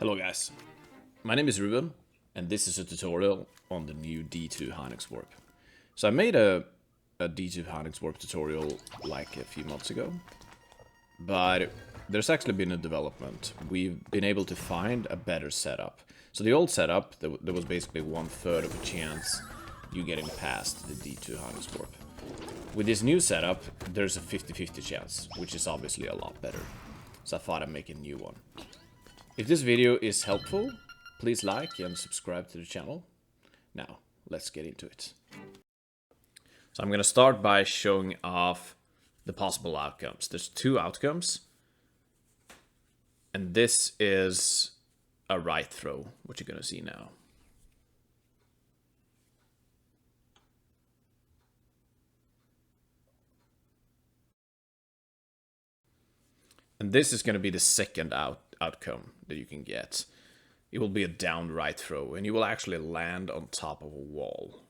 Hello guys, my name is Ruben and this is a tutorial on the new D2 Hinox warp. So I made a D2 Hinox warp tutorial like a few months ago, but there's actually been a development. We've been able to find a better setup. So the old setup, there was basically 1/3 of a chance you getting past the D2 Hinox warp. With this new setup, there's a 50-50 chance, which is obviously a lot better. So I thought I'd make a new one. If this video is helpful, please like and subscribe to the channel. Now, let's get into it. So I'm going to start by showing off the possible outcomes. There's two outcomes. And this is a right throw, which you're going to see now. And this is going to be the second outcome that you can get. It will be a down right throw, and you will actually land on top of a wall.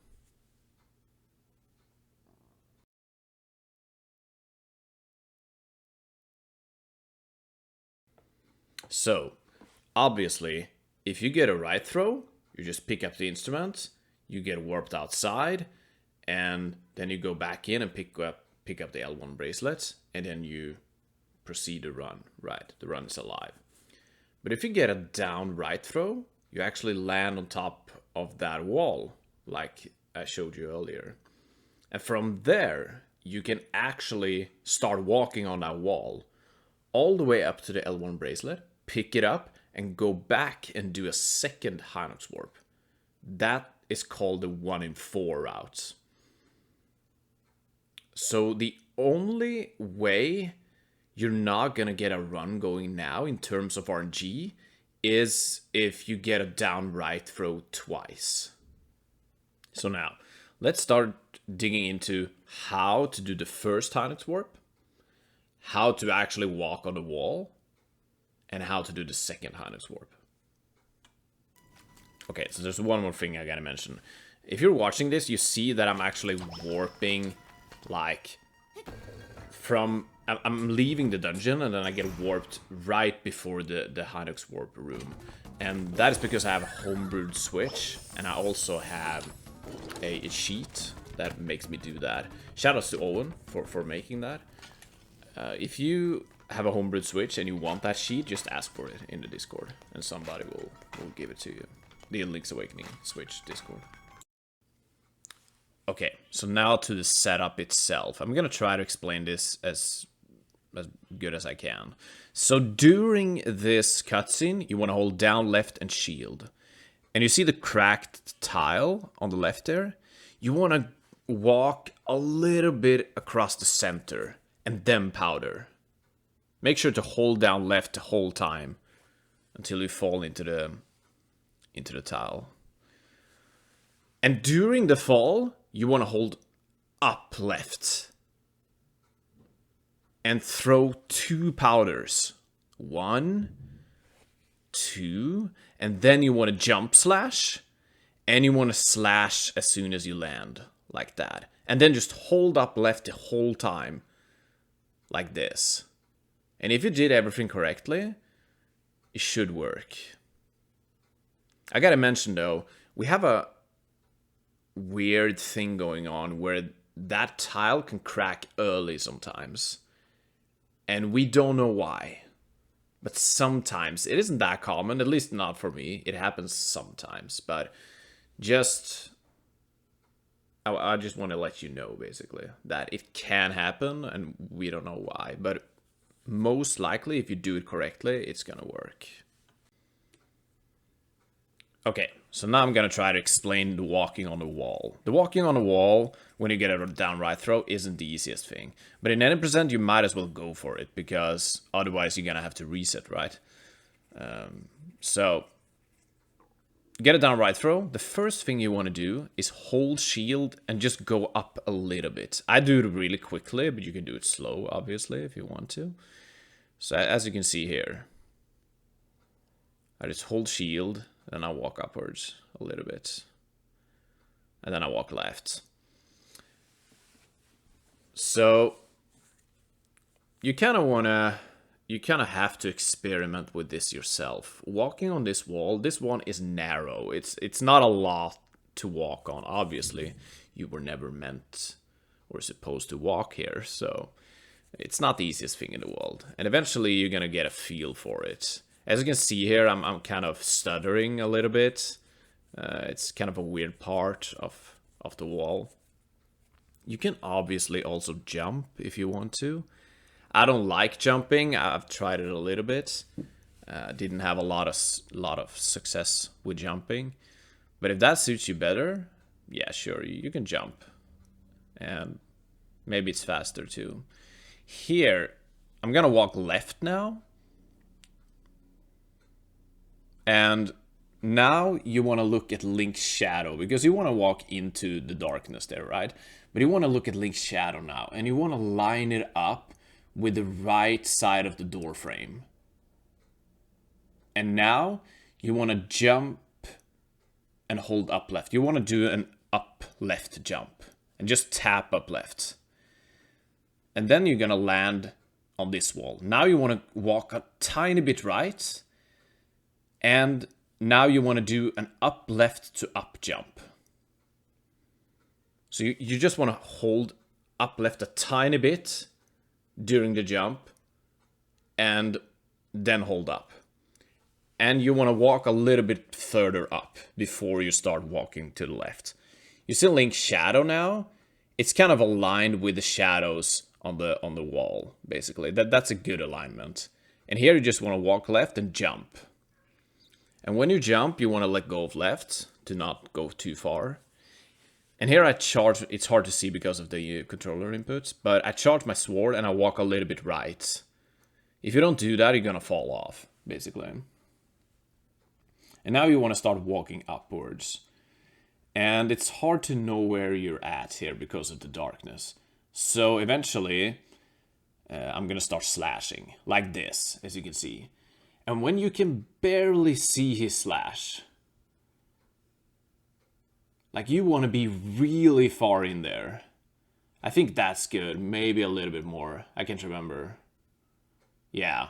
So, obviously, if you get a right throw, you just pick up the instrument, you get warped outside, and then you go back in and pick up the L1 bracelet, and then you proceed to run. Right, the run is alive. But if you get a down right throw, you actually land on top of that wall, like I showed you earlier. And from there, you can actually start walking on that wall all the way up to the L1 bracelet, pick it up, and go back and do a second Hinox warp. That is called the 1 in 4 route. So the only way you're not gonna get a run going now in terms of RNG is if you get a down right throw twice. So now, let's start digging into how to do the first Hinox warp, how to actually walk on the wall, and how to do the second Hinox warp. Okay, so there's one more thing I gotta mention. If you're watching this, you see that I'm actually warping, like, from... I'm leaving the dungeon and then I get warped right before the Hinox warp room. And that is because I have a homebrewed switch, and I also have a sheet that makes me do that. Shoutouts to Owen for making that. If you have a homebrewed switch and you want that sheet, just ask for it in the Discord, and somebody will give it to you. The Link's Awakening Switch Discord. Okay, so now to the setup itself. I'm gonna try to explain this as good as I can. So during this cutscene, you want to hold down left and shield. And you see the cracked tile on the left there? You want to walk a little bit across the center and then powder. Make sure to hold down left the whole time until you fall into the tile. And during the fall, you want to hold up left and throw 2 powders. 1, 2, and then you want to jump slash, and you want to slash as soon as you land, like that. And then just hold up left the whole time, like this. And if you did everything correctly, it should work. I gotta mention though, we have a weird thing going on where that tile can crack early sometimes. And we don't know why. But sometimes, it isn't that common, at least not for me. It happens sometimes, but I just want to let you know, basically, that it can happen, and we don't know why. But most likely, if you do it correctly, it's gonna work. Okay, so now I'm gonna try to explain the walking on the wall. The walking on the wall, when you get a down right throw, isn't the easiest thing. But in any percent, you might as well go for it, because otherwise you're gonna have to reset, right? So, get a down right throw. The first thing you want to do is hold shield and just go up a little bit. I do it really quickly, but you can do it slow, obviously, if you want to. So, as you can see here, I just hold shield, and I walk upwards a little bit. And then I walk left. So, you kind of want to you kind of have to experiment with this yourself. Walking on this wall, this one is narrow. It's not a lot to walk on. Obviously, you were never meant or supposed to walk here, so it's not the easiest thing in the world. And eventually, you're gonna get a feel for it. As you can see here, I'm kind of stuttering a little bit. It's kind of a weird part of the wall. You can obviously also jump if you want to. I don't like jumping. I've tried it a little bit. Didn't have a lot of success with jumping. But if that suits you better, yeah, sure, you can jump. And maybe it's faster too. Here, I'm gonna walk left now. And now you want to look at Link's shadow, because you want to walk into the darkness there, right? But you want to look at Link's shadow now, and you want to line it up with the right side of the door frame. And now you want to jump and hold up left. You want to do an up left jump and just tap up left. And then you're going to land on this wall. Now you want to walk a tiny bit right. And now you want to do an up left to up jump. So you just want to hold up left a tiny bit during the jump and then hold up. And you want to walk a little bit further up before you start walking to the left. You see Link's shadow now? It's kind of aligned with the shadows on the wall, basically. That's a good alignment. And here you just want to walk left and jump. And when you jump, you want to let go of left to not go too far. And here I charge, it's hard to see because of the controller inputs, but I charge my sword and I walk a little bit right. If you don't do that, you're gonna fall off, basically. And now you want to start walking upwards. And it's hard to know where you're at here because of the darkness. So eventually, I'm gonna start slashing, like this, as you can see. And when you can barely see his slash, like you want to be really far in there. I think that's good. Maybe a little bit more. I can't remember. Yeah.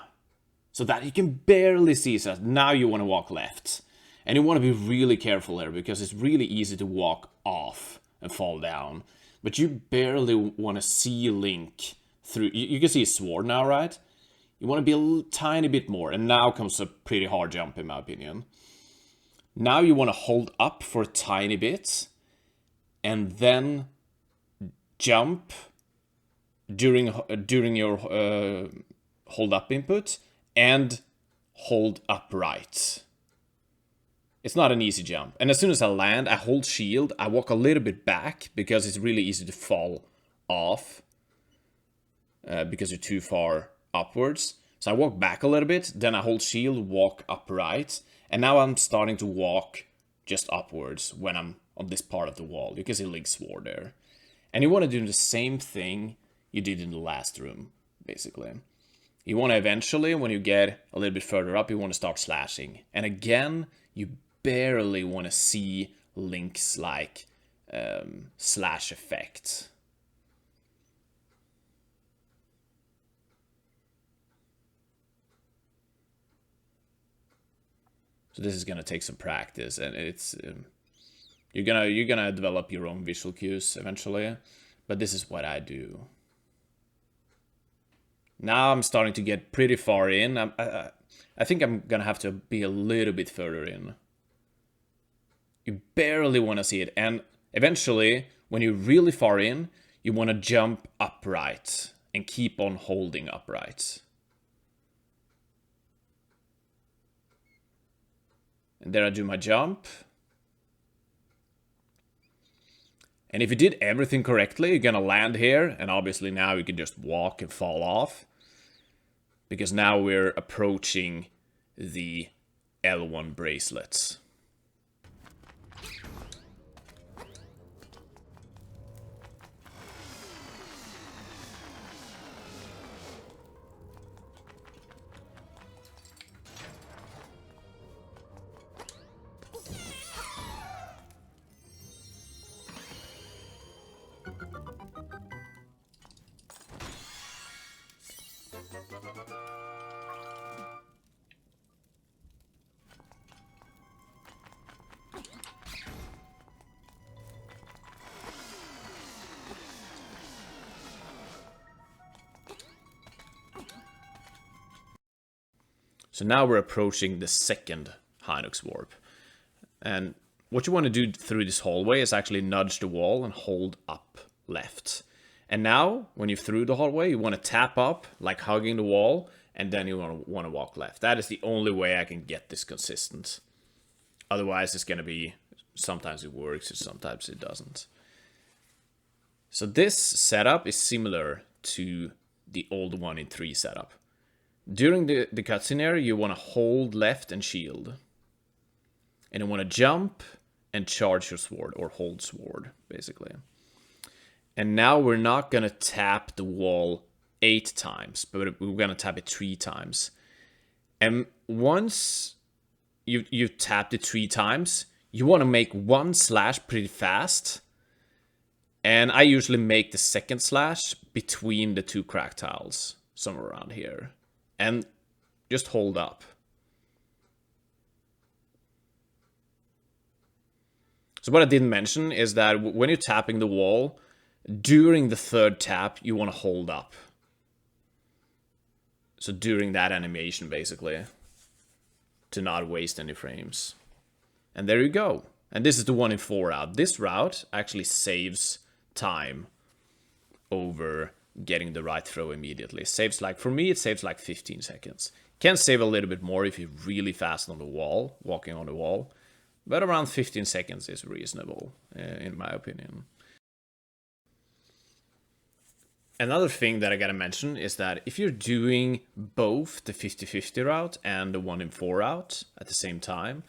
So that you can barely see his slash. Now you want to walk left. And you want to be really careful here because it's really easy to walk off and fall down. But you barely want to see Link through. You can see his sword now, right? You want to be a tiny bit more. And now comes a pretty hard jump in my opinion. Now you want to hold up for a tiny bit and then jump during your hold up input and hold up right. It's not an easy jump. And as soon as I land, I hold shield. I walk a little bit back because it's really easy to fall off because you're too far upwards. So I walk back a little bit, then I hold shield, walk upright. And now I'm starting to walk just upwards when I'm on this part of the wall. You can see Link's sword there. And you want to do the same thing you did in the last room, basically. You want to eventually, when you get a little bit further up, you want to start slashing. And again, you barely want to see Link's, like, slash effect. So this is gonna take some practice, and it's you're gonna develop your own visual cues eventually. But this is what I do. Now I'm starting to get pretty far in. I think I'm gonna have to be a little bit further in. You barely want to see it, and eventually, when you're really far in, you want to jump upright and keep on holding upright. And there I do my jump. And if you did everything correctly, you're gonna land here. And obviously now you can just walk and fall off. Because now we're approaching the L1 bracelets. So now we're approaching the second Hinox warp. And what you want to do through this hallway is actually nudge the wall and hold up left. And now, when you're through the hallway, you want to tap up, like hugging the wall, and then you want to walk left. That is the only way I can get this consistent. Otherwise, it's going to be, sometimes it works, and sometimes it doesn't. So this setup is similar to the old 1 in 3 setup. During the cutscene area, you want to hold left and shield. And you want to jump and charge your sword, or hold sword, basically. And now we're not going to tap the wall 8 times, but we're going to tap it 3 times. And once you tapped it 3 times, you want to make 1 slash pretty fast. And I usually make the second slash between the 2 crack tiles, somewhere around here. And just hold up. So what I didn't mention is that when you're tapping the wall, during the 3rd tap, you want to hold up. So during that animation, basically, to not waste any frames. And there you go. And this is the 1 in 4 route. This route actually saves time over getting the right throw immediately. It saves, like, for me, it saves like 15 seconds. Can save a little bit more if you're really fast on the wall, walking on the wall. But around 15 seconds is reasonable, in my opinion. Another thing that I gotta mention is that if you're doing both the 50-50 route and the 1 in 4 route at the same time,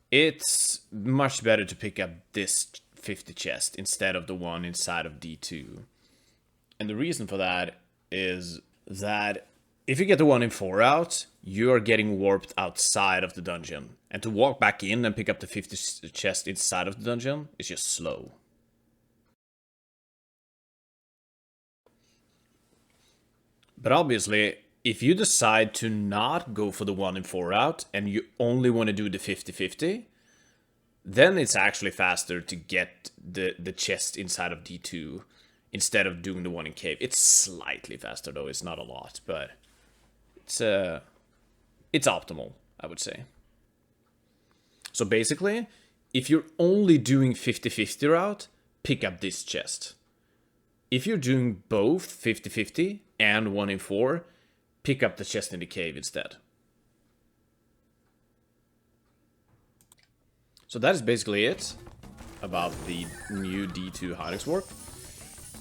it's much better to pick up this 50 chest instead of the one inside of D2. And the reason for that is that if you get the 1 in 4 route, you are getting warped outside of the dungeon. And to walk back in and pick up the 50 chest inside of the dungeon is just slow. But obviously, if you decide to not go for the 1 in 4 route and you only want to do the 50-50, then it's actually faster to get the chest inside of D2 instead of doing the 1 in cave. It's slightly faster though, it's not a lot, but it's optimal, I would say. So basically, if you're only doing 50-50 route, pick up this chest. If you're doing both 50-50 and 1 in 4, pick up the chest in the cave instead. So that is basically it about the new D2 Hinox warp.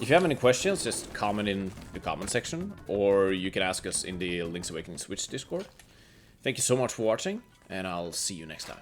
If you have any questions, just comment in the comment section, or you can ask us in the Link's Awakening Switch Discord. Thank you so much for watching, and I'll see you next time.